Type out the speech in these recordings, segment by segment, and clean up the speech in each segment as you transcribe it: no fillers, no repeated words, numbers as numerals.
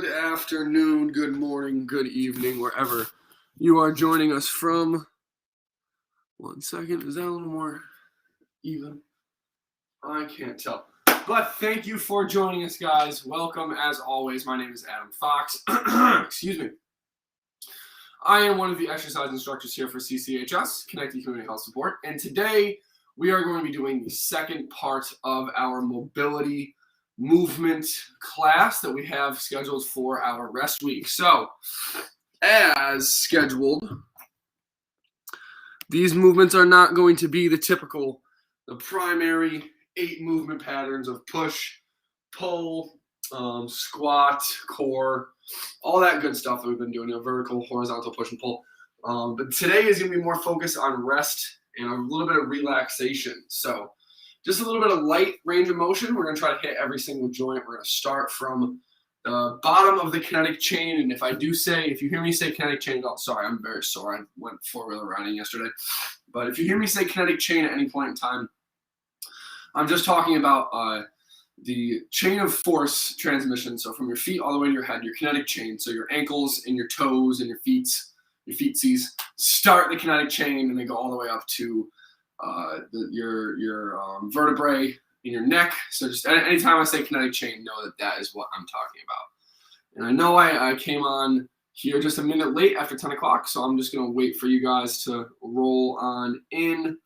Good afternoon, good morning, good evening, wherever you are joining us from. 1 second, is that a little more even? I can't tell. But thank you for joining us, guys. Welcome, as always. My name is Adam Fox. Excuse me. I am one of the exercise instructors here for CCHS, Connected Community Health Support. And today, we are going to be doing the second part of our mobility movement class that we have scheduled for our rest week. So, as scheduled, these movements are not going to be the primary 8 movement patterns of push, pull, squat, core, all that good stuff that we've been doing, vertical, horizontal, push and pull. But today is going to be more focused on rest and a little bit of relaxation. So just a little bit of light range of motion. We're going to try to hit every single joint. We're going to start from the bottom of the kinetic chain. And if you hear me say kinetic chain, sorry, I'm very sore. I went 4-wheeler riding yesterday. But if you hear me say kinetic chain at any point in time, I'm just talking about the chain of force transmission. So from your feet all the way to your head, your kinetic chain. So your ankles and your toes and your feetsies start the kinetic chain, and they go all the way up to your vertebrae in your neck. So just anytime I say kinetic chain, know that is what I'm talking about. And I know I came on here just a minute late after 10 o'clock, so I'm just going to wait for you guys to roll on in.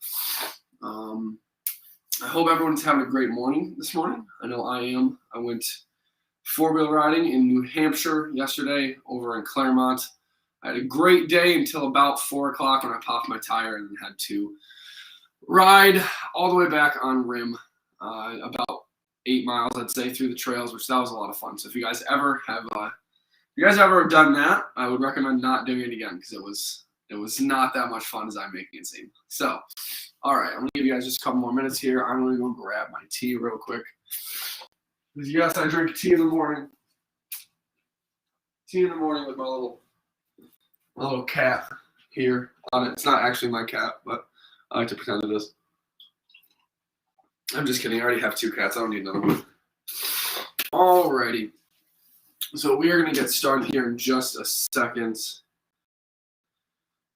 I hope everyone's having a great morning this morning. I know I am. I went 4-wheel riding in New Hampshire yesterday over in Claremont. I had a great day until about 4 o'clock when I popped my tire and had to ride all the way back on rim, about 8 miles, I'd say, through the trails, which that was a lot of fun. So if you guys ever have done that, I would recommend not doing it again, because it was not that much fun as I'm making it seem. So, all right, I'm gonna give you guys just a couple more minutes here. I'm gonna go grab my tea real quick. Because yes, I drink tea in the morning. Tea in the morning with my little cat here on it. It's not actually my cat, but I like to pretend it is. I'm just kidding. I already have 2 cats. I don't need another one. Alrighty. So we are going to get started here in just a second.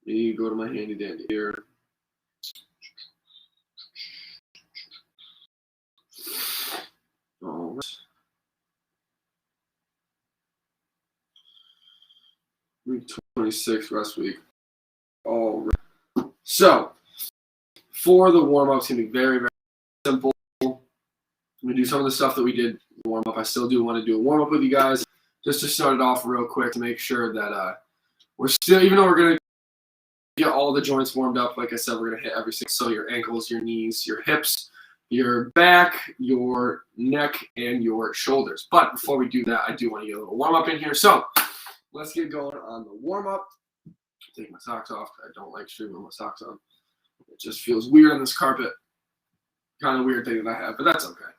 Let me go to my handy dandy here. All right. Week 26, rest week. All right. So, for the warm-up, it's going to be very, very simple. I'm going to do some of the stuff that we did in the warm-up. I still do want to do a warm-up with you guys, just to start it off real quick to make sure that we're still, even though we're going to get all the joints warmed up, like I said, we're going to hit every single, so your ankles, your knees, your hips, your back, your neck, and your shoulders. But before we do that, I do want to get a little warm-up in here. So let's get going on the warm-up. Take my socks off. I don't like streaming my socks on. It just feels weird on this carpet. Kind of weird thing that I have, but that's okay.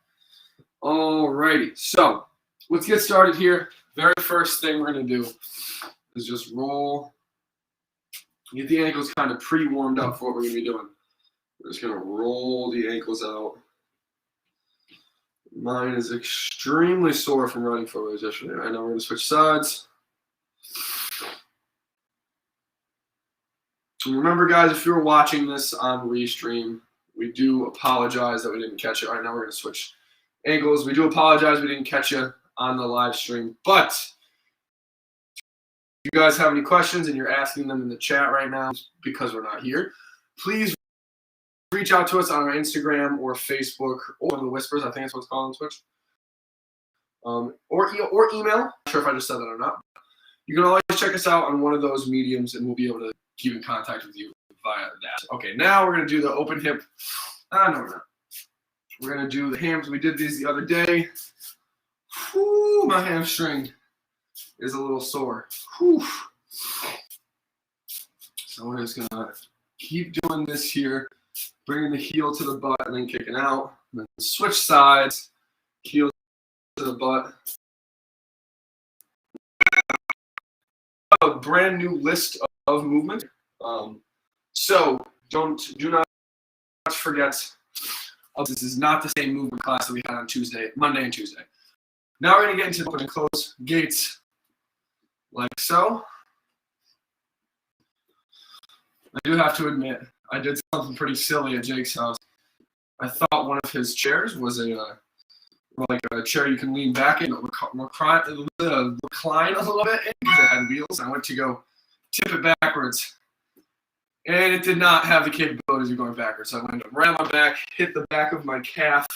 Alrighty, so let's get started here. Very first thing we're going to do is just roll. Get the ankles kind of pre-warmed up for what we're going to be doing. We're just going to roll the ankles out. Mine is extremely sore from running 4-wheelers yesterday. I know we're going to switch sides. And remember, guys, if you're watching this on Restream, we do apologize that we didn't catch it. All right, now we're going to switch ankles. We do apologize we didn't catch you on the live stream. But if you guys have any questions and you're asking them in the chat right now because we're not here, please reach out to us on our Instagram or Facebook or the Whispers. I think that's what it's called on Twitch. Or email. I'm not sure if I just said that or not. You can always check us out on one of those mediums, and we'll be able to keep in contact with you via that. Okay, now we're going to do the open hip. No, we're not. We're going to do the hams. We did these the other day. Whew, my hamstring is a little sore. Whew. So we're just going to keep doing this here, bringing the heel to the butt and then kicking out. And then switch sides, heel to the butt. A brand new list of movement. So do not forget, this is not the same movement class that we had on Monday and Tuesday. Now we're going to get into the open and close gates like so. I do have to admit, I did something pretty silly at Jake's house. I thought one of his chairs was like a chair you can lean back in, recline a little bit in because it had wheels. I went to go tip it backwards, and it did not have the capabilities of going backwards. So I went right on my back, hit the back of my calf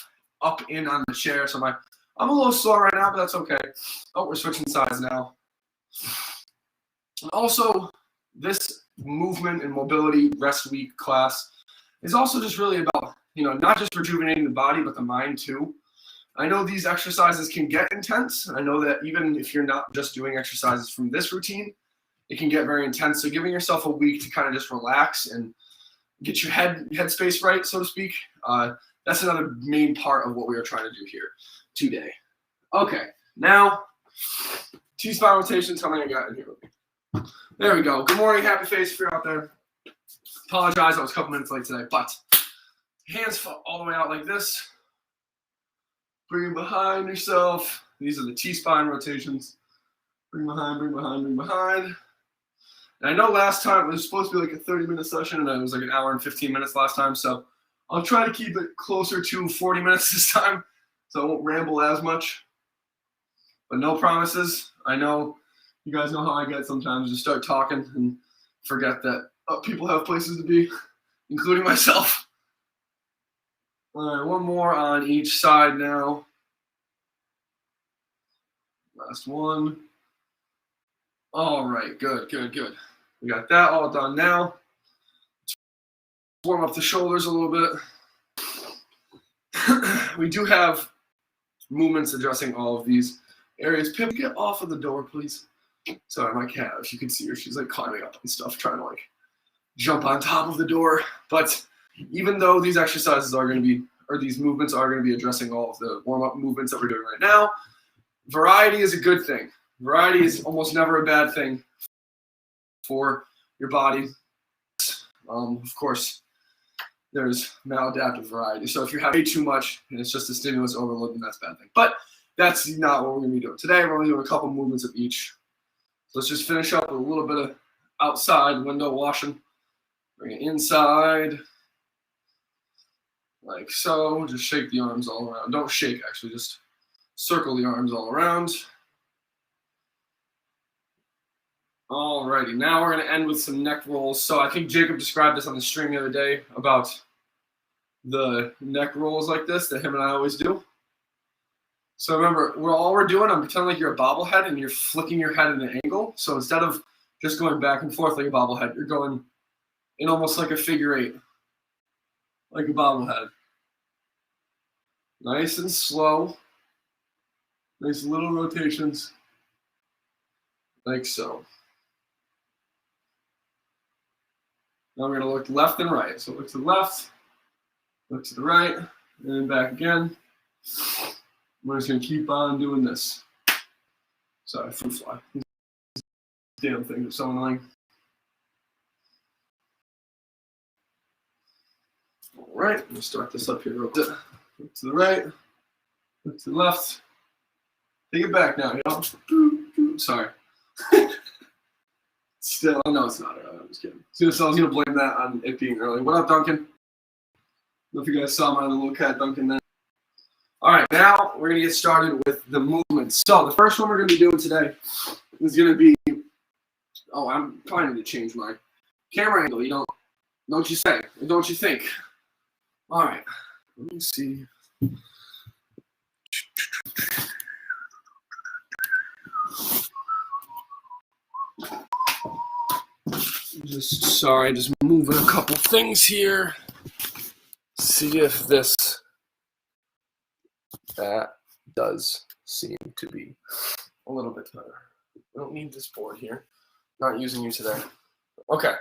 up in on the chair. So I'm a little sore right now, but that's okay. Oh, we're switching sides now. And also, this movement and mobility rest week class is also just really about, not just rejuvenating the body, but the mind too. I know these exercises can get intense. I know that even if you're not just doing exercises from this routine, it can get very intense. So giving yourself a week to kind of just relax and get your headspace right, so to speak, that's another main part of what we are trying to do here today. Okay, now T-spine rotations. How many I got in here? There we go. Good morning, happy face if you're out there. Apologize, I was a couple minutes late today, but hands all the way out like this. Bring behind yourself. These are the T-spine rotations. Bring behind, bring behind, bring behind. And I know last time it was supposed to be like a 30-minute session, and it was like an hour and 15 minutes last time. So I'll try to keep it closer to 40 minutes this time, so I won't ramble as much. But no promises. I know you guys know how I get sometimes. Just start talking and forget that people have places to be, including myself. All right, one more on each side now. Last one. All right, good, good, good. We got that all done now. Let's warm up the shoulders a little bit. We do have movements addressing all of these areas. Pip, get off of the door, please. Sorry, my cat, if you can see her, she's like climbing up and stuff, trying to like jump on top of the door. But even though these exercises are going to be, or these movements are going to be addressing all of the warm-up movements that we're doing right now, variety is a good thing. Variety is almost never a bad thing for your body. Of course, there's maladaptive variety. So if you have way too much and it's just a stimulus overload, then that's a bad thing. But that's not what we're going to be doing today. We're only doing a couple movements of each. So let's just finish up with a little bit of outside window washing. Bring it inside. Like so. Just shake the arms all around. Don't shake, actually. Just circle the arms all around. Alrighty, now we're going to end with some neck rolls. So I think Jacob described this on the stream the other day about the neck rolls like this that him and I always do. So remember, all we're doing, I'm pretending like you're a bobblehead and you're flicking your head at an angle. So instead of just going back and forth like a bobblehead, you're going in almost like a figure eight, like a bobblehead. Nice and slow. Nice little rotations, like so. Now we're going to look left and right. So look to the left, look to the right, and then back again. We're just going to keep on doing this. Sorry, fruit fly. These damn things are so annoying. All right, we'll start this up here real quick. Look to the right, look to the left. Take it back now, y'all. Sorry. Still, no, it's not early. I'm just kidding. So I was going to blame that on it being early. What up, Duncan? I don't know if you guys saw my little cat, Duncan, then. All right, now we're going to get started with the movements. So the first one we're going to be doing today is going to be, I'm trying to change my camera angle. Don't you say, don't you think? All right, let me see. Just moving a couple things here. See if that does seem to be a little bit better. I don't need this board here. Not using you today. Okay,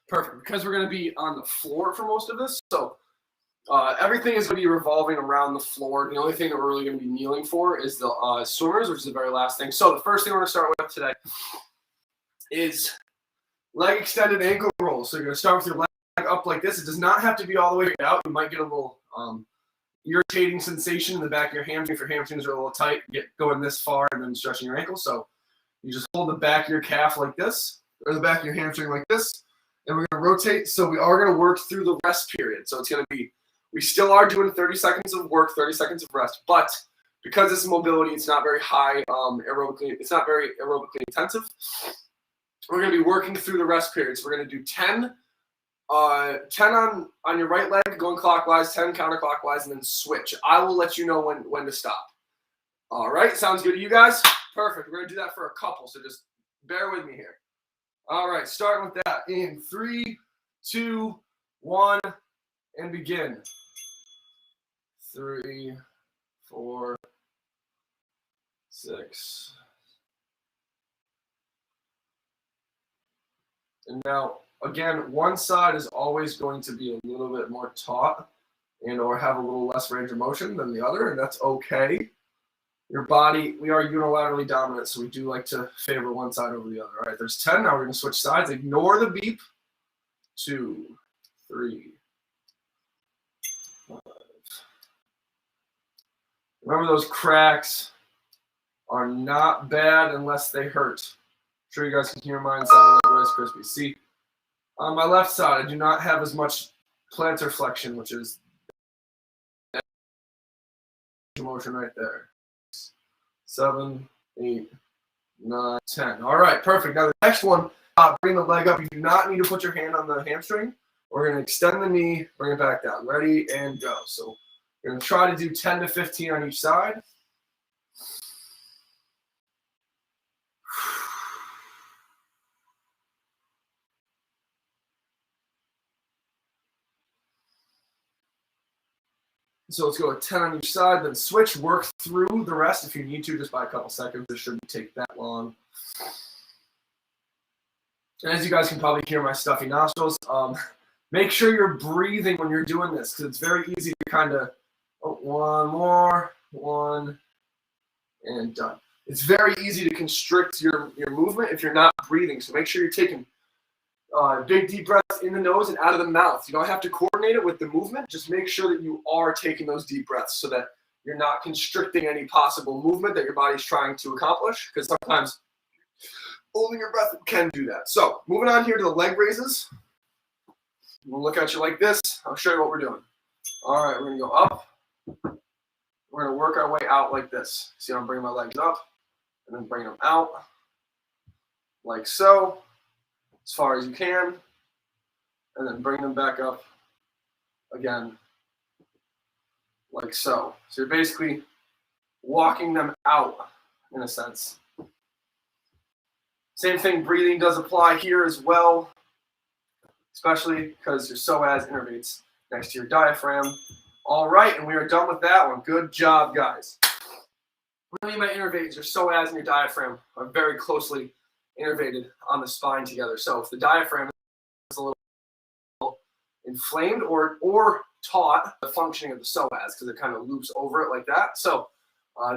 perfect. Because we're going to be on the floor for most of this, so everything is going to be revolving around the floor. The only thing that we're really going to be kneeling for is the swimmers, which is the very last thing. So the first thing we're going to start with today is leg extended ankle rolls. So you're going to start with your leg up like this. It does not have to be all the way out. You might get a little irritating sensation in the back of your hamstring if your hamstrings are a little tight. Get going this far and then stretching your ankle. So You just hold the back of your calf like this, or the back of your hamstring like this, and we're going to rotate. So we are going to work through the rest period. So it's going to be, we still are doing 30 seconds of work, 30 seconds of rest, but because it's mobility, it's not very high aerobically, it's not very aerobically intensive. We're going to be working through the rest period. So we're going to do 10 on your right leg, going clockwise, 10 counterclockwise, and then switch. I will let you know when to stop. All right, sounds good to you guys? Perfect. We're going to do that for a couple, so just bear with me here. All right, starting with that in 3, 2, 1, and begin. 3, 4, 6. And now, again, one side is always going to be a little bit more taut and or have a little less range of motion than the other, and that's okay. Your body, we are unilaterally dominant, so we do like to favor one side over the other. All right, there's 10. Now we're going to switch sides. Ignore the beep. 2, 3, 5. Remember, those cracks are not bad unless they hurt. I'm sure you guys can hear mine sounding like Rice Krispies. See, on my left side, I do not have as much plantar flexion, which is motion right there. 7, 8, 9, 10. All right, perfect. Now the next one, bring the leg up. You do not need to put your hand on the hamstring. We're going to extend the knee, bring it back down. Ready, and go. So we're going to try to do 10 to 15 on each side. So let's go with 10 on each side, then switch, work through the rest if you need to, just by a couple seconds. It shouldn't take that long. And as you guys can probably hear my stuffy nostrils, make sure you're breathing when you're doing this, because it's very easy to kind of, one more, one, and done. It's very easy to constrict your movement if you're not breathing. So make sure you're taking big deep breaths in the nose and out of the mouth. You don't have to coordinate it with the movement. Just make sure that you are taking those deep breaths so that you're not constricting any possible movement that your body's trying to accomplish, because sometimes holding your breath can do that. So moving on here to the leg raises. We'll look at you like this. I'll show you what we're doing. All right, we're going to go up. We're going to work our way out like this. See how I'm bringing my legs up and then bring them out like so, as far as you can, and then bring them back up again like so. So you're basically walking them out in a sense. Same thing, breathing does apply here as well, especially because your psoas innervates next to your diaphragm. All right, and we are done with that one. Good job, guys. What I mean by innervate is your psoas and your diaphragm are very closely innervated on the spine together. So if the diaphragm is a little inflamed or taut, the functioning of the psoas, because it kind of loops over it like that. So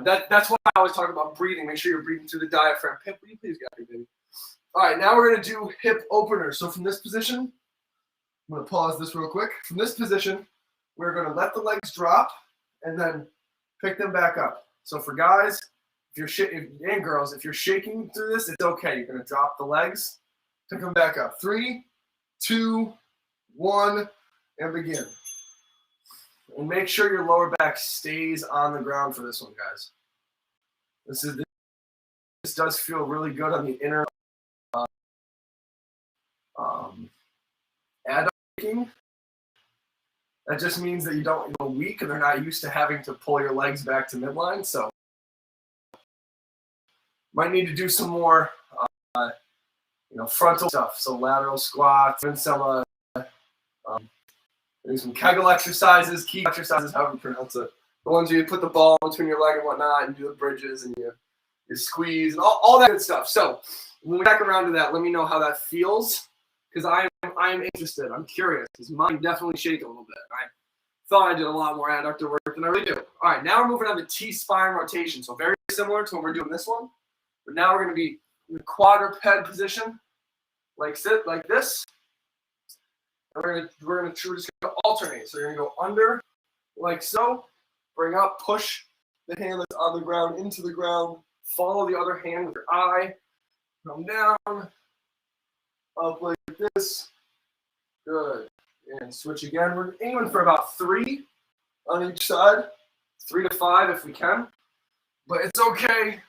that's why I always talk about breathing. Make sure you're breathing through the diaphragm. Pip, will you please get me, baby? All right, now we're going to do hip openers. So from this position, I'm going to pause this real quick. From this position, we're going to let the legs drop and then pick them back up. So for guys, and girls, if you're shaking through this, it's okay. You're going to drop the legs, pick them back up. 3, 2, 1, and begin. And make sure your lower back stays on the ground for this one, guys. This does feel really good on the inner adducting. That just means that you don't feel weak and they're not used to having to pull your legs back to midline. So might need to do some more frontal stuff. So lateral squats and some maybe some Kegel exercises, key exercises, however you pronounce it. The ones where you put the ball between your leg and whatnot and do the bridges and you squeeze and all that good stuff. So when we back around to that, let me know how that feels, because I'm interested. I'm curious, because mine definitely shake a little bit. I thought I did a lot more adductor work than I really do. All right, now we're moving on to T-spine rotation. So very similar to when we're doing this one, but now we're going to be in the quadruped position, like this. And we're just going to alternate. So you're going to go under, like so, bring up, push the hand that's on the ground into the ground, follow the other hand with your eye, Come down, up like this. Good. And switch again. We're aiming for about 3 on each side. 3 to 5 if we can. But it's okay.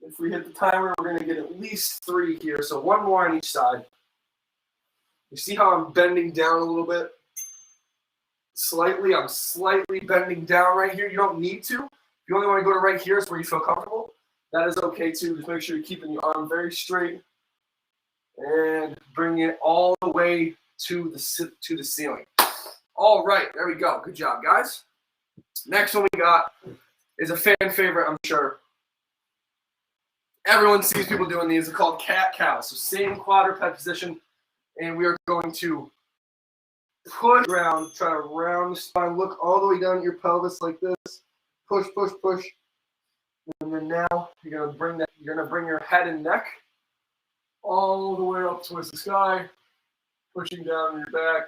If we hit the timer, we're going to get at least 3 here. So 1 more on each side. You see how I'm bending down a little bit? Slightly. I'm slightly bending down right here. You don't need to. If you only want to go to right here, is where you feel comfortable. That is okay too. Just make sure you're keeping your arm very straight. And bring it all the way to the ceiling. All right, there we go. Good job, guys. Next one we got is a fan favorite, I'm sure. Everyone sees people doing these. They're called cat-cow. So same quadruped position, and we are going to push around, try to round the spine, look all the way down at your pelvis like this. Push, push, push. And then now you're gonna bring your head and neck all the way up towards the sky, pushing down your back,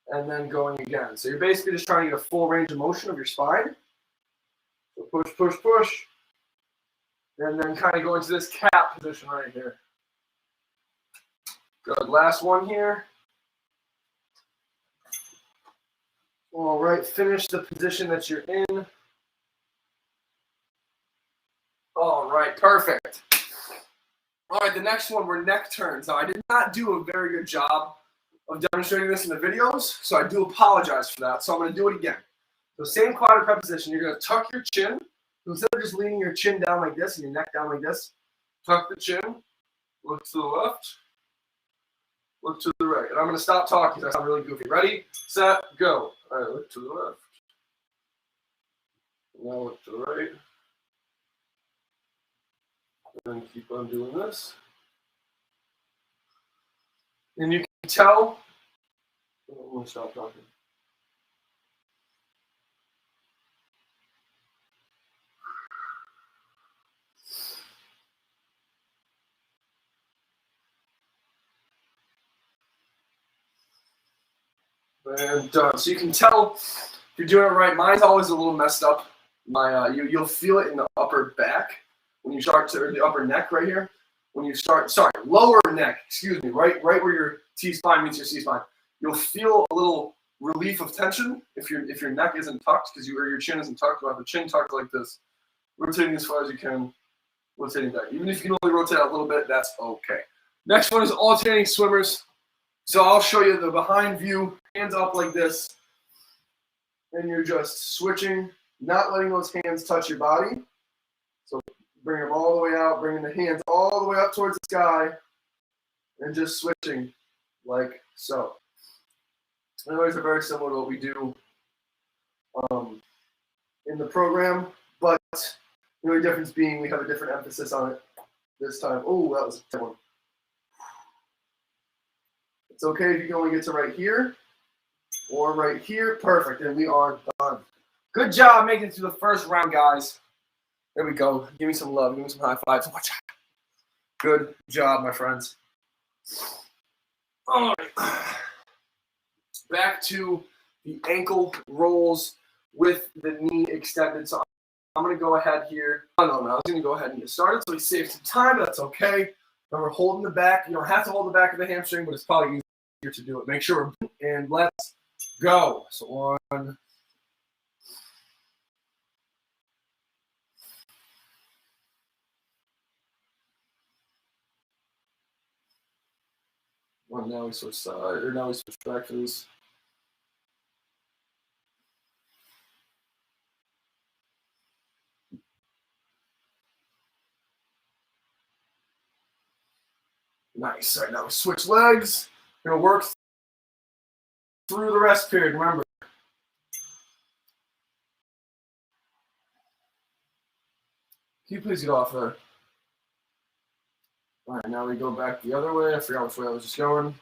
and then going again. So you're basically just trying to get a full range of motion of your spine. So push, push, push. And then kind of go into this cat position right here. Good. Last one here. All right, finish the position that you're in. All right, perfect. All right, the next one were neck turns. Now, I did not do a very good job of demonstrating this in the videos, so I do apologize for that. So I'm going to do it again. So same quadruped position. You're going to tuck your chin. Instead of just leaning your chin down like this and your neck down like this, tuck the chin, look to the left, look to the right. And I'm going to stop talking because I sound really goofy. Ready, set, go. All right, look to the left. Now look to the right. And then keep on doing this. And you can tell, I'm going to stop talking. And done. So you can tell if you're doing it right. Mine's always a little messed up. You'll feel it in the upper back when you start to, or the upper neck right here. When you start, lower neck, excuse me, right where your T-spine meets your C-spine. You'll feel a little relief of tension if your neck isn't tucked or your chin isn't tucked. You'll have the chin tucked like this, rotating as far as you can, rotating back. Even if you can only rotate a little bit, that's okay. Next one is alternating swimmers. So I'll show you the behind view, hands up like this, and you're just switching, not letting those hands touch your body. So bring them all the way out, bringing the hands all the way up towards the sky, and just switching like so. And those are very similar to what we do in the program, but the only difference being we have a different emphasis on it this time. Oh, that was a tough one. It's okay if you can only get to right here or right here. Perfect, and we are done. Good job making it through the first round, guys. There we go. Give me some love. Give me some high fives. Good job, my friends. All right. Back to the ankle rolls with the knee extended. So I'm going to go ahead here. I was going to go ahead and get started. So we save some time. That's okay. And we're holding the back. You don't have to hold the back of the hamstring, but it's probably easier to do it. Make sure and let's go. So one. Well, now we switch side, or now we switch back to this. Nice. All right, now we switch legs. We're going to work through the rest period. Remember. Can you please get off there? All right, now we go back the other way. I forgot which way I was just going.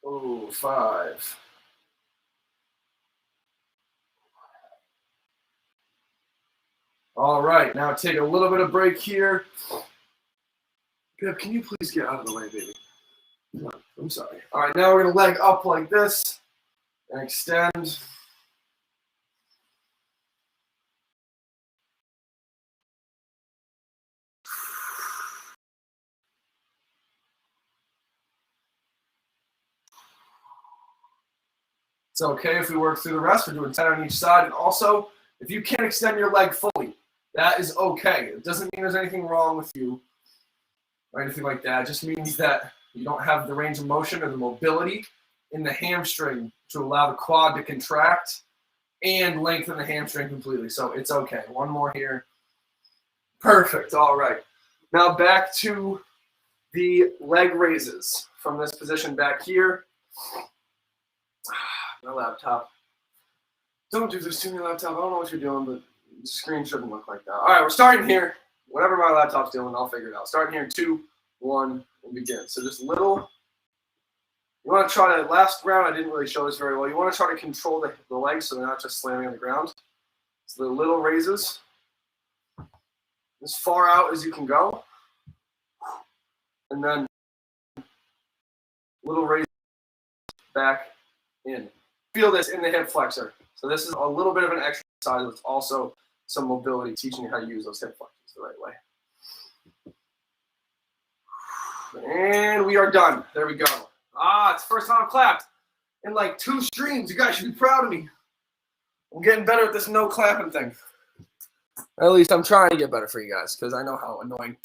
Oh, 5. All right, now take a little bit of break here. Pip, can you please get out of the way, baby? No, I'm sorry. All right, now we're going to leg up like this and extend. It's okay if we work through the rest. We're doing 10 on each side. And also, if you can't extend your leg fully, that is okay. It doesn't mean there's anything wrong with you or anything like that. It just means that you don't have the range of motion or the mobility in the hamstring to allow the quad to contract and lengthen the hamstring completely. So it's okay. One more here. Perfect. All right. Now back to the leg raises from this position back here. My laptop. Don't do this to me, laptop. I don't know what you're doing, but the screen shouldn't look like that. All right, we're starting here. Whatever my laptop's doing, I'll figure it out. Starting here in 2, 1, and begin. So just little. You want to try to, last round I didn't really show this very well. You want to try to control the legs so they're not just slamming on the ground. So the little raises as far out as you can go. And then little raise back in. Feel this in the hip flexor. So this is a little bit of an exercise. It's also some mobility, teaching you how to use those hip flexors the right way. And we are done. There we go. It's the first time I've clapped in like 2 streams. You guys should be proud of me. I'm getting better at this no clapping thing. At least I'm trying to get better for you guys because I know how annoying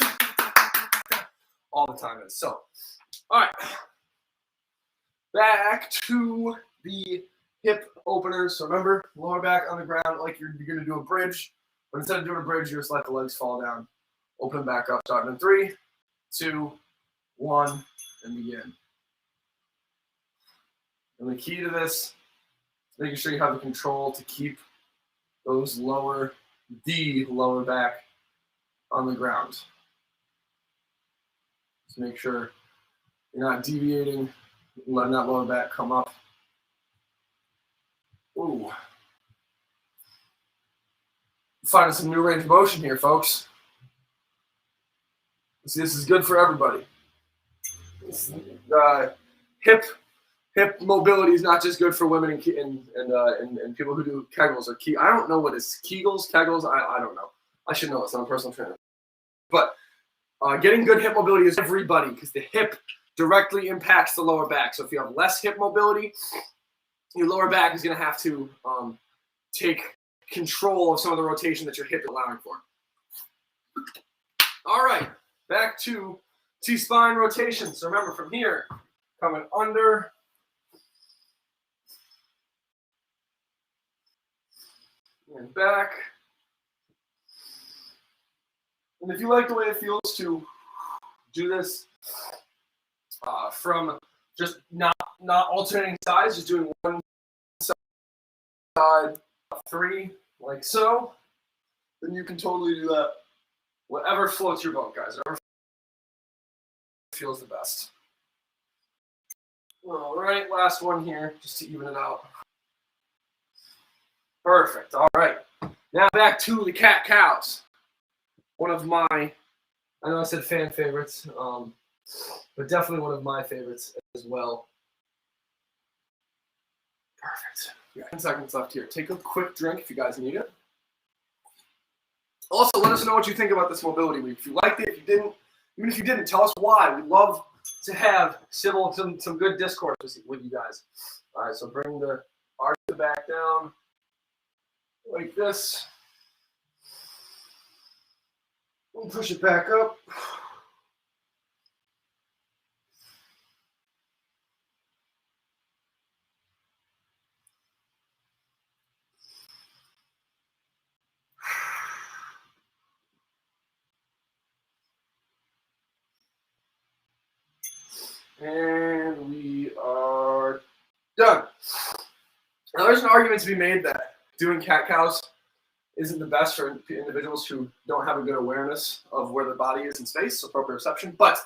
all the time is. So, all right. Back to the hip openers. So remember, lower back on the ground like you're going to do a bridge. But instead of doing a bridge, you just let the legs fall down. Open back up. Starting in 3, 2, 1, and begin. And the key to this is making sure you have the control to keep those lower back on the ground. So make sure you're not deviating, letting that lower back come up. Ooh. Finding some new range of motion here, folks. See, this is good for everybody. Hip mobility is not just good for women and people who do Kegels or I don't know what is Kegels, I don't know. I should know. It's not a personal trainer. But getting good hip mobility is everybody because the hip directly impacts the lower back. So if you have less hip mobility, your lower back is going to have to take control of some of the rotation that your hip is allowing for. All right, back to T-spine rotation. So remember, from here, coming under, and back. And if you like the way it feels to do this from just not alternating sides, just doing one side, 3, like so, then you can totally do that. Whatever floats your boat, guys. Whatever feels the best. All right, last one here, just to even it out. Perfect. All right. Now back to the cat-cows. One of my, I know I said fan favorites, but definitely one of my favorites as well. Perfect. We got 10 seconds left here. Take a quick drink if you guys need it. Also, let us know what you think about this mobility week. If you liked it, if you didn't, even if you didn't, tell us why. We'd love to have some good discourse with you guys. All right, so bring the arch back down like this. And push it back up. And we are done. Now, there's an argument to be made that doing cat-cows isn't the best for individuals who don't have a good awareness of where their body is in space, so proprioception. But,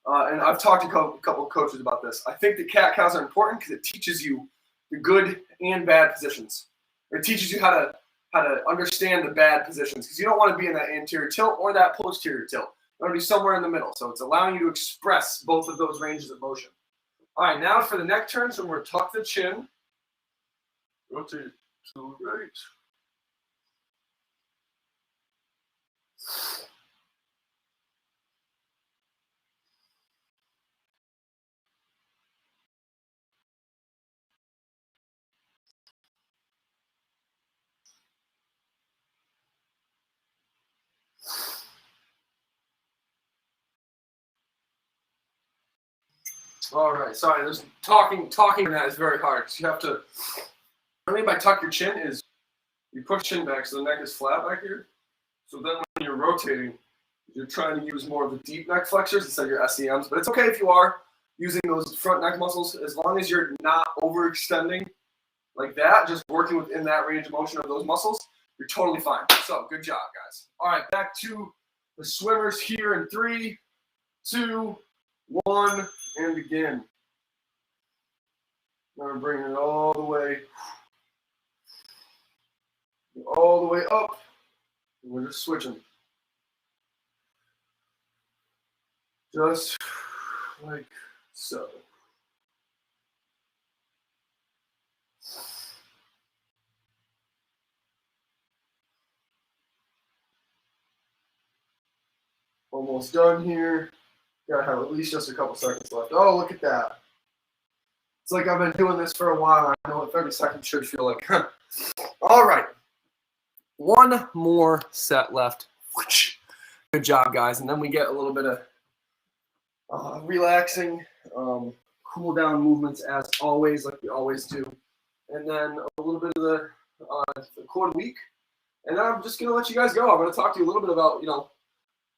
and I've talked to a couple of coaches about this, I think the cat-cows are important because it teaches you the good and bad positions. It teaches you how to understand the bad positions because you don't want to be in that anterior tilt or that posterior tilt. You want to be somewhere in the middle. So it's allowing you to express both of those ranges of motion. All right, now for the neck turn, so we're going to tuck the chin. Rotate to the right. All right. Sorry, there's talking that is very hard. So you have to. What I mean by tuck your chin is you push chin back so the neck is flat back here. So then when you're rotating, you're trying to use more of the deep neck flexors instead of your SEMs. But it's okay if you are using those front neck muscles, as long as you're not overextending like that, just working within that range of motion of those muscles, you're totally fine. So good job, guys. All right, back to the swimmers here in 3, 2, 1, and begin. Now we're bringing it all the way up. And we're just switching. Just like so. Almost done here. Gotta have at least just a couple seconds left. Oh, look at that. It's like I've been doing this for a while. I know what 30 seconds should feel like. All right. One more set left. Good job, guys. And then we get a little bit of relaxing, cool down movements as always, like we always do. And then a little bit of the core of the week. And then I'm just going to let you guys go. I'm going to talk to you a little bit about,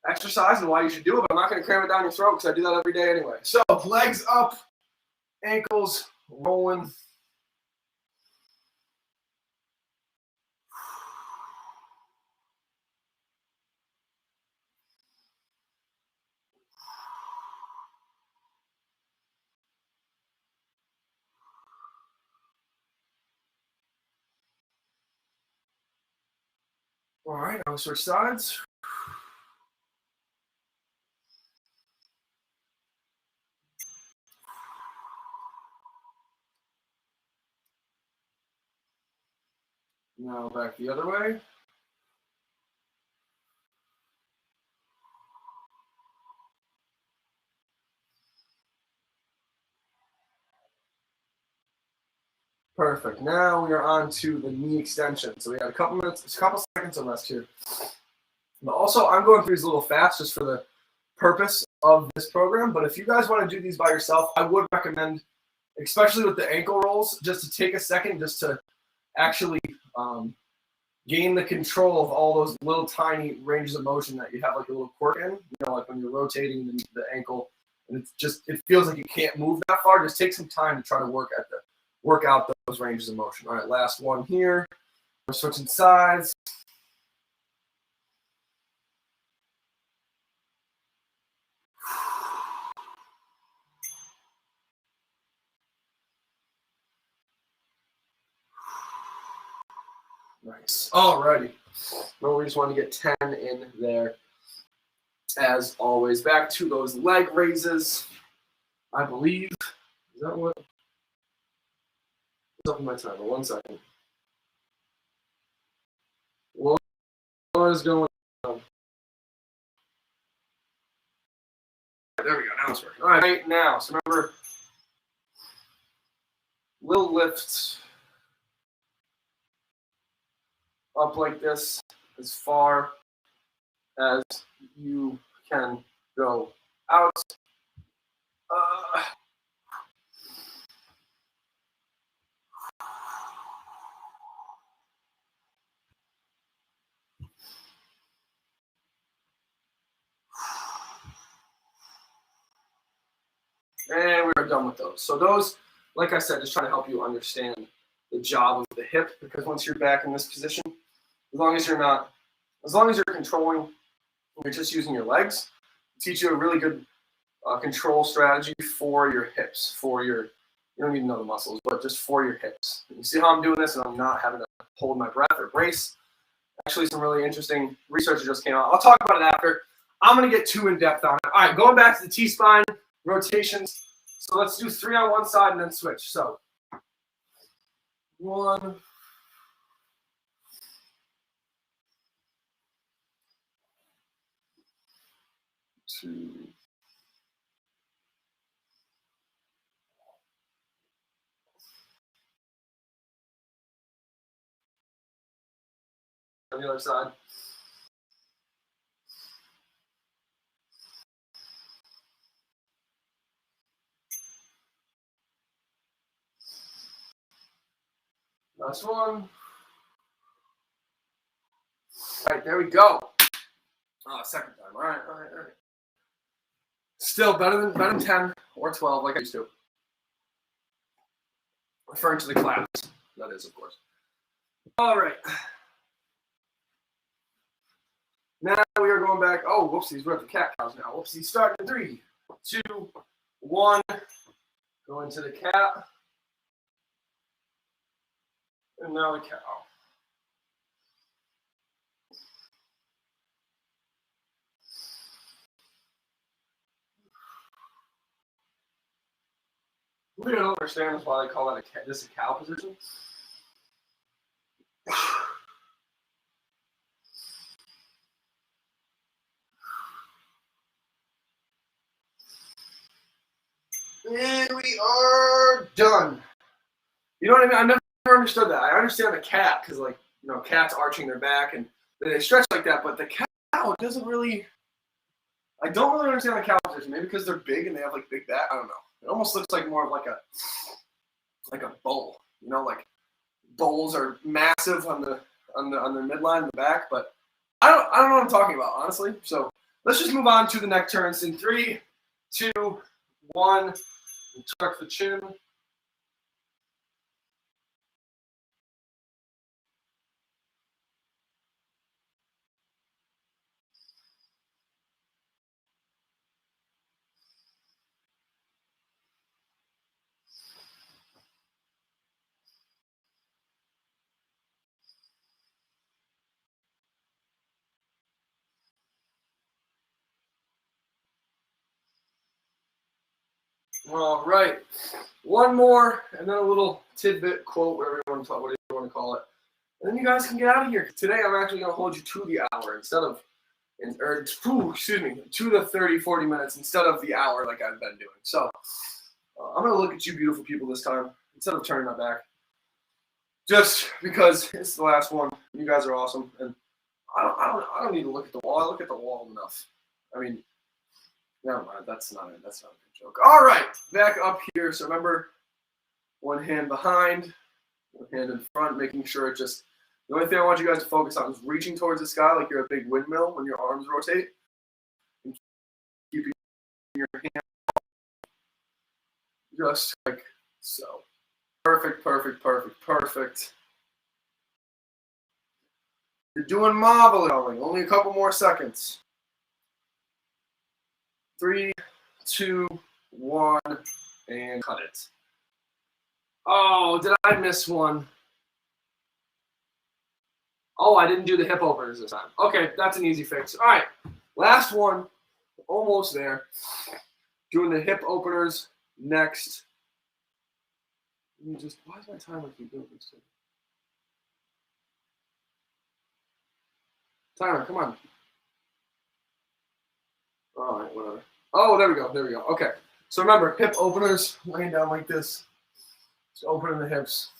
exercise and why you should do it, but I'm not going to cram it down your throat because I do that every day anyway. So legs up, ankles rolling. All right, I'll switch sides. Now back the other way. Perfect. Now we are on to the knee extension. So we got a couple seconds of rest here. But also, I'm going through these a little fast just for the purpose of this program. But if you guys want to do these by yourself, I would recommend, especially with the ankle rolls, just to take a second just to actually gain the control of all those little tiny ranges of motion that you have like a little quirk in. Like when you're rotating the ankle, and it feels like you can't move that far. Just take some time to try to work out those ranges of motion. All right, last one here. We're switching sides. Nice. Alrighty. Well, we just want to get 10 in there. As always, back to those leg raises. I believe. Is that what? What's up with my timer? 1 second. What is going on? There we go. Now it's working. All right, now. So remember, little lifts up like this as far as you can go out. And we are done with those. So those, like I said, just trying to help you understand the job of the hip, because once you're back in this position, as long as you're controlling, you're just using your legs, teach you a really good control strategy for your hips, you don't need to know the muscles, but just for your hips. You see how I'm doing this and I'm not having to hold my breath or brace. Actually, some really interesting research just came out. I'll talk about it after. I'm going to get too in-depth on it. All right, going back to the T-spine rotations. So let's do 3 on one side and then switch. So 1, 2, 3. On the other side. Last one. All right, there we go. Second time. All right. Still better than 10 or 12 like I used to. Referring to the class, that is, of course. All right. Now we are going back. Oh, whoopsies, we're at the cat cows now. Whoopsies, starting in 3, 2, 1. Go into the cat. And now the cow. We don't understand why they call that this a cow position. And we are done. You know what I mean? I never understood that. I understand the cat because, like, you know, cats arching their back and they stretch like that, but the cow doesn't really. I don't really understand the cow position. Maybe because they're big and they have like big back. I don't know. It almost looks like more of like a bull. You know, like bulls are massive on their midline in the back, but I don't know what I'm talking about, honestly. So let's just move on to the neck turns in 3, 2, 1. Tuck the chin. All right, one more, and then a little tidbit quote, whatever you want to call it, and then you guys can get out of here. Today, I'm actually going to hold you to the hour instead of, to the 30, 40 minutes instead of the hour like I've been doing. So I'm going to look at you beautiful people this time instead of turning my back, just because it's the last one. You guys are awesome, and I don't need to look at the wall. I look at the wall enough. I mean. Never mind, that's not a good joke. All right, back up here. So remember, one hand behind, one hand in front, making sure it just, the only thing I want you guys to focus on is reaching towards the sky like you're a big windmill when your arms rotate. And keeping your hand just like so. Perfect. You're doing marvelous. Only a couple more seconds. 3, 2, 1, and cut it. Oh, did I miss one? Oh, I didn't do the hip openers this time. Okay, that's an easy fix. All right, last one. Almost there. Doing the hip openers next. Why is my timer keep doing this? Timer, come on. All right, whatever. Oh, there we go. Okay. So remember, hip openers, laying down like this. Just opening the hips.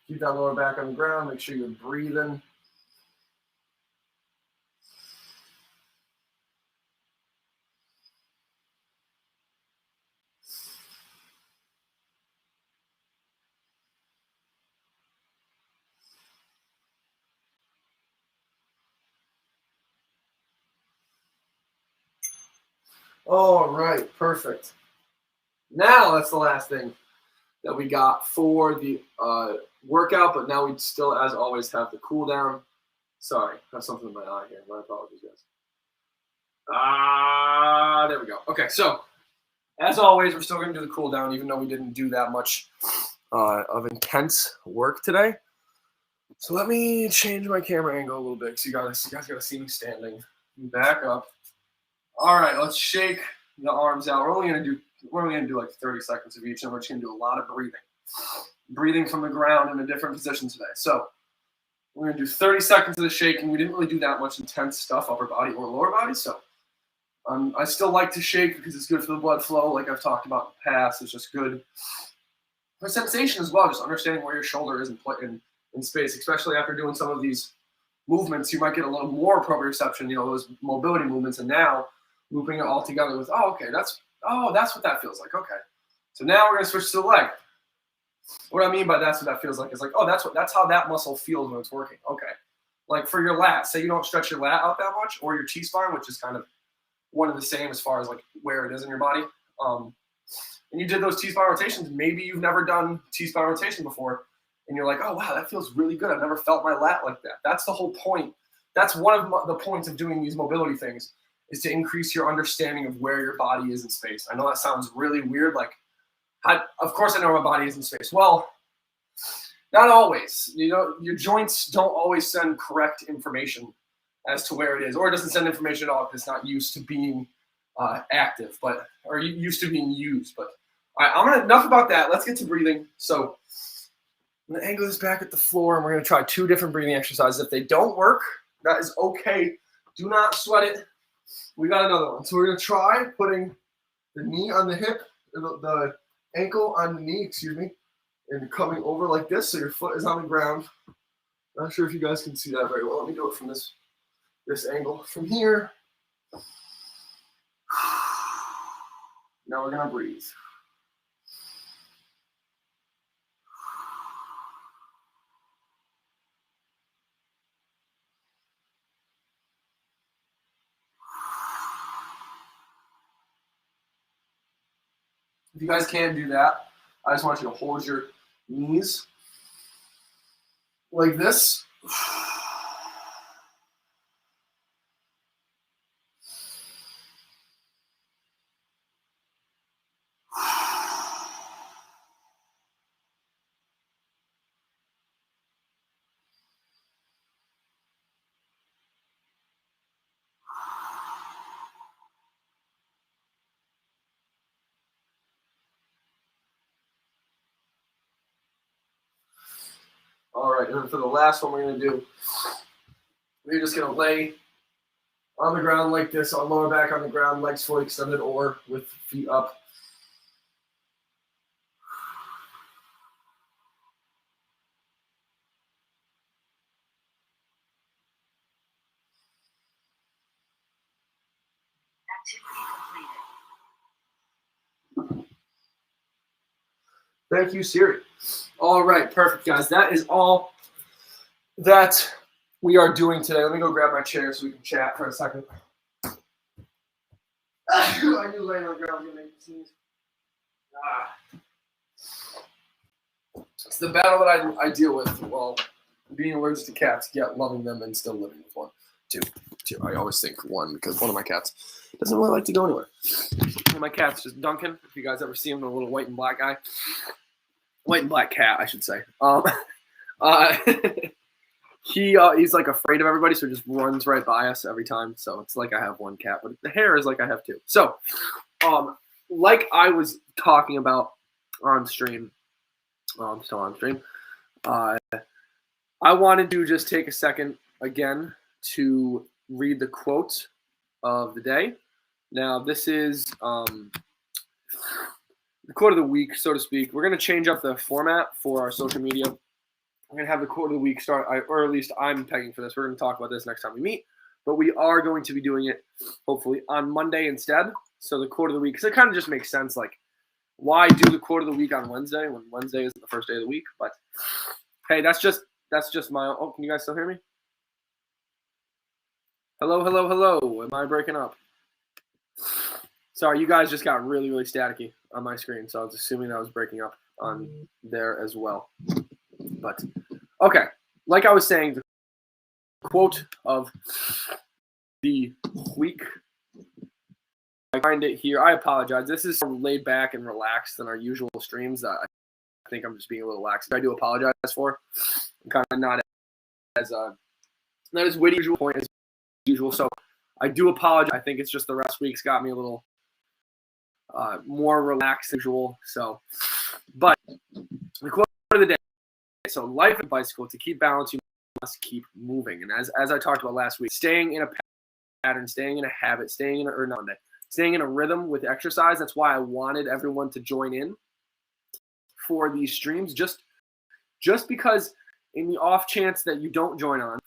Keep that lower back on the ground. Make sure you're breathing. All right, perfect. Now that's the last thing that we got for the workout, but now we still, as always, have the cool down. Sorry, I have something in my eye here. My apologies, guys. There we go. Okay, so as always, we're still going to do the cool down, even though we didn't do that much of intense work today. So let me change my camera angle a little bit, so you guys got to see me standing. Back up. All right, let's shake the arms out. We're only gonna do like 30 seconds of each, and we're just gonna do a lot of breathing from the ground in a different position today. So we're gonna do 30 seconds of the shaking. We didn't really do that much intense stuff, upper body or lower body. So I still like to shake because it's good for the blood flow, like I've talked about in the past. It's just good for sensation as well, just understanding where your shoulder is in space, especially after doing some of these movements. You might get a little more proprioception, those mobility movements, and now looping it all together with, that's what that feels like. Okay. So now we're going to switch to the leg. What I mean by that's what that feels like is like, oh, that's how that muscle feels when it's working. Okay. Like for your lat, say you don't stretch your lat out that much, or your T-spine, which is kind of one of the same as far as like where it is in your body. And you did those T-spine rotations. Maybe you've never done T-spine rotation before, and you're like, oh, wow, that feels really good. I've never felt my lat like that. That's the whole point. That's one of the points of doing these mobility things, is to increase your understanding of where your body is in space. I know that sounds really weird. Like, of course I know my body is in space. Well, not always. You know, your joints don't always send correct information as to where it is, or it doesn't send information at all because it's not used to being active, or used to being used. But all right, enough about that. Let's get to breathing. So I'm gonna angle this back at the floor, and we're gonna try 2 different breathing exercises. If they don't work, that is okay. Do not sweat it. We got another one. So we're gonna try putting the knee on the hip, the ankle on the knee, excuse me, and coming over like this, so your foot is on the ground. Not sure if you guys can see that very well. Let me do it from this angle. From here. Now we're gonna breathe. If you guys can't do that, I just want you to hold your knees like this. All right, and then for the last one we're going to do, we're just going to lay on the ground like this, on lower back on the ground, legs fully extended or with feet up. Activity completed. Thank you, Siri. All right, perfect, guys. That is all that we are doing today. Let me go grab my chair so we can chat for a second. I knew laying on the ground was going to make me sneeze. It's the battle that I deal with while being allergic to cats, yet loving them and still living with one. Two. I always think one because one of my cats doesn't really like to go anywhere. One of my cats, just Duncan. If you guys ever see him, the little white and black guy. White and black cat, I should say. He's like afraid of everybody, so he just runs right by us every time. So it's like I have one cat, but the hair is like I have 2. So, like I was talking about on stream, I'm still on stream. I wanted to just take a second again to read the quote of the day. Now, this is the quote of the week, so to speak. We're going to change up the format for our social media. We're going to have the quote of the week start, or at least I'm pegging for this. We're going to talk about this next time we meet. But we are going to be doing it, hopefully, on Monday instead. So the quote of the week, because it kind of just makes sense. Like, why do the quote of the week on Wednesday when Wednesday isn't the first day of the week? But, hey, that's just my own. Oh, can you guys still hear me? Hello. Am I breaking up? Sorry, you guys just got really, really staticky on my screen, so I was assuming that was breaking up on there as well. But, okay, like I was saying, the quote of the week, I find it here. I apologize. This is more laid back and relaxed than our usual streams. I think I'm just being a little lax. I do apologize for. I'm kind of not as witty point as usual, so I do apologize. I think it's just the rest week's got me a little more relaxed than usual. So, but the quote of the day. So, life and bicycle, to keep balance, you must keep moving. And as I talked about last week, staying in a pattern, staying in a habit, staying in a rhythm with exercise. That's why I wanted everyone to join in for these streams. Just because in the off chance that you don't join on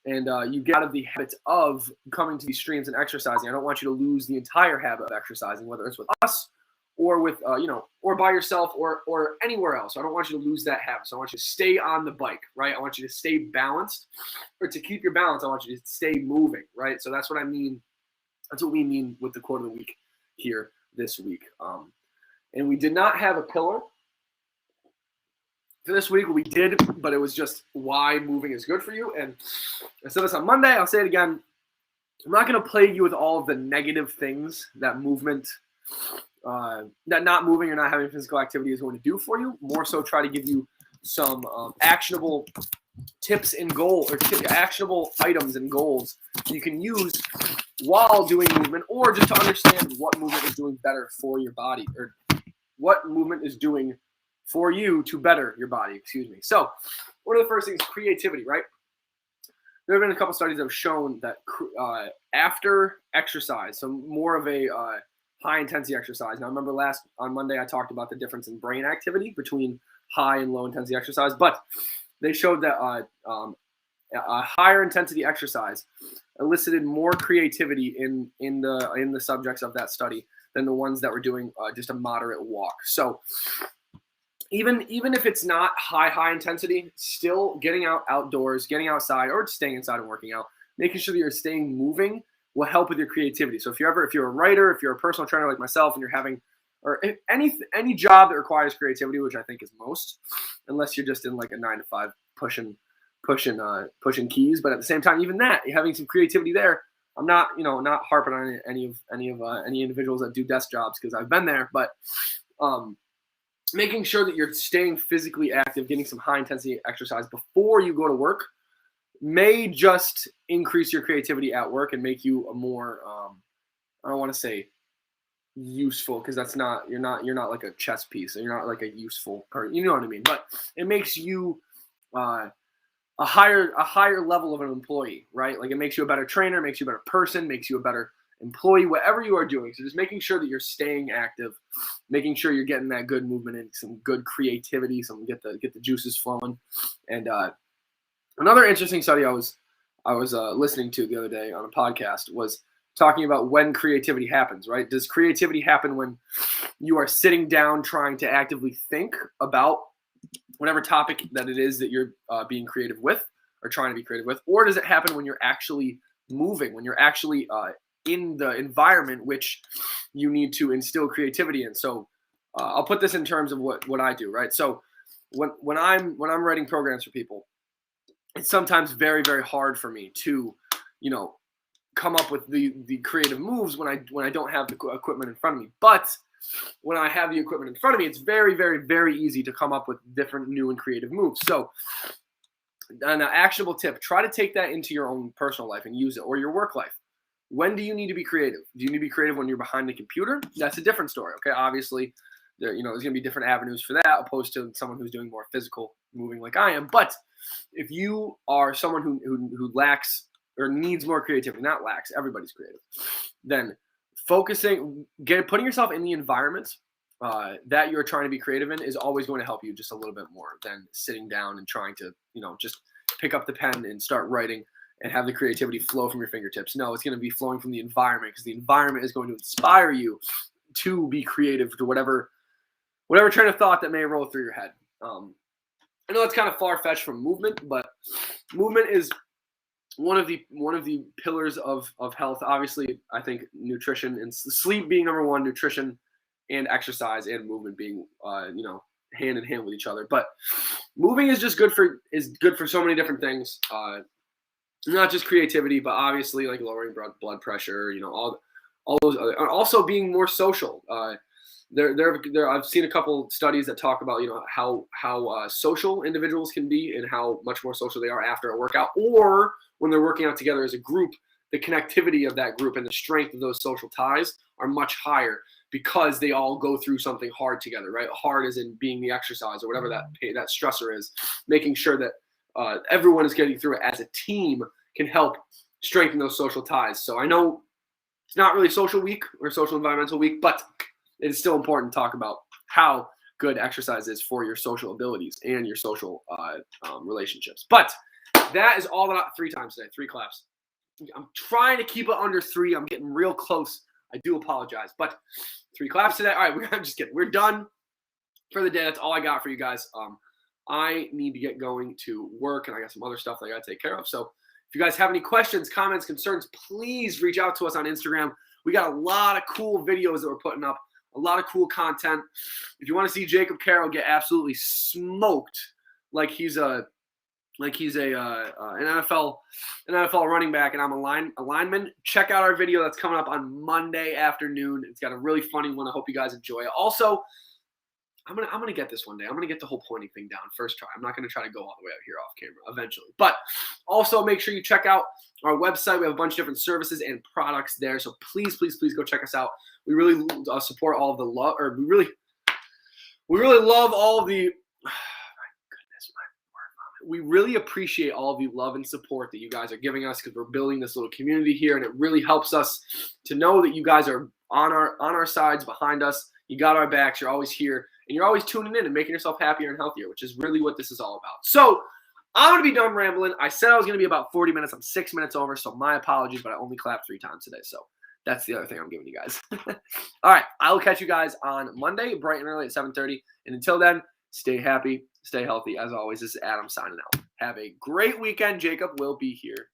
and you get out of the habit of coming to these streams and exercising, I don't want you to lose the entire habit of exercising, whether it's with us or with or by yourself or anywhere else. I don't want you to lose that habit. So I want you to stay on the bike, right? I want you to stay balanced, or to keep your balance, I want you to stay moving, right? So that's what I mean. That's what we mean with the quote of the week here this week. And we did not have a pillar for this week. We did, but it was just why moving is good for you. And I said this on Monday. I'll say it again. I'm not going to plague you with all of the negative things that movement, that not moving or not having physical activity is going to do for you. More so, try to give you some actionable tips and goals, or actionable items and goals you can use while doing movement, or just to understand what movement is doing better for your body, or what movement is doing for you to better your body. Excuse me. So, one of the first things, creativity, right? There have been a couple studies that have shown that after exercise, so more of a high intensity exercise. Now, remember on Monday, I talked about the difference in brain activity between high and low intensity exercise, but they showed that a higher intensity exercise elicited more creativity in the subjects of that study than the ones that were doing just a moderate walk. So even if it's not high intensity, still getting outdoors, getting outside, or staying inside and working out, making sure that you're staying moving will help with your creativity. So if you're a writer, if you're a personal trainer like myself, and you're having, or any job that requires creativity, which I think is most, unless you're just in like a 9-to-5 pushing keys. But at the same time, even that, having some creativity there. I'm not harping on any individuals that do desk jobs, because I've been there, but making sure that you're staying physically active, getting some high intensity exercise before you go to work may just increase your creativity at work and make you a more, I don't want to say useful, because you're not like a chess piece, and you're not like a useful person, you know what I mean? But it makes you a higher level of an employee, right? Like, it makes you a better trainer, makes you a better person, makes you a better employee, whatever you are doing. So just making sure that you're staying active, making sure you're getting that good movement in, some good creativity, get the juices flowing. And another interesting study I was listening to the other day on a podcast was talking about when creativity happens, right? Does creativity happen when you are sitting down trying to actively think about whatever topic that it is that you're being creative with, or trying to be creative with, or does it happen when you're actually moving, when you're actually in the environment which you need to instill creativity in? So I'll put this in terms of what I do, right? So when I'm writing programs for people, it's sometimes very, very hard for me to, come up with the creative moves when I don't have the equipment in front of me. But when I have the equipment in front of me, it's very, very, very easy to come up with different new and creative moves. So an actionable tip, try to take that into your own personal life and use it, or your work life. When do you need to be creative? Do you need to be creative when you're behind the computer? That's a different story, okay? Obviously, there's going to be different avenues for that, opposed to someone who's doing more physical moving like I am. But if you are someone who lacks or needs more creativity, not lacks, everybody's creative, then putting yourself in the environment that you're trying to be creative in is always going to help you just a little bit more than sitting down and trying to, just pick up the pen and start writing and have the creativity flow from your fingertips. No, it's going to be flowing from the environment, because the environment is going to inspire you to be creative to whatever train of thought that may roll through your head. I know it's kind of far-fetched from movement, but movement is one of the pillars of health. Obviously, I think nutrition and sleep being number one, nutrition and exercise and movement being hand in hand with each other. But moving is just good for so many different things. Not just creativity, but obviously like lowering blood pressure, all those other, and also being more social. There I've seen a couple studies that talk about how social individuals can be, and how much more social they are after a workout, or when they're working out together as a group. The connectivity of that group and the strength of those social ties are much higher, because they all go through something hard together, right? Hard as in being the exercise or whatever that stressor is. Making sure that everyone is getting through it as a team can help strengthen those social ties. So I know it's not really social week or social environmental week, but it is still important to talk about how good exercise is for your social abilities and your social relationships. But that is all that 3 times today, 3 claps. I'm trying to keep it under 3. I'm getting real close. I do apologize. But 3 claps today. All right, I'm just kidding. We're done for the day. That's all I got for you guys. I need to get going to work, and I got some other stuff that I got to take care of. So if you guys have any questions, comments, concerns, please reach out to us on Instagram. We got a lot of cool videos that we're putting up, a lot of cool content. If you want to see Jacob Carroll get absolutely smoked like he's an NFL running back and I'm a lineman, check out our video that's coming up on Monday afternoon. It's got a really funny one. I hope you guys enjoy it. Also, I'm gonna get this one day. I'm gonna get the whole pointing thing down first try. I'm not gonna try to go all the way out here off camera eventually. But also make sure you check out our website. We have a bunch of different services and products there. So please go check us out. We really support all of the love, or we really love all of the. We really appreciate all of the love and support that you guys are giving us, because we're building this little community here, and it really helps us to know that you guys are on our sides, behind us. You got our backs. You're always here, and you're always tuning in and making yourself happier and healthier, which is really what this is all about. So I'm going to be done rambling. I said I was going to be about 40 minutes. I'm 6 minutes over, so my apologies, but I only clapped 3 times today. So that's the other thing I'm giving you guys. All right, I will catch you guys on Monday, bright and early at 7:30. And until then, stay happy, stay healthy. As always, this is Adam signing out. Have a great weekend. Jacob will be here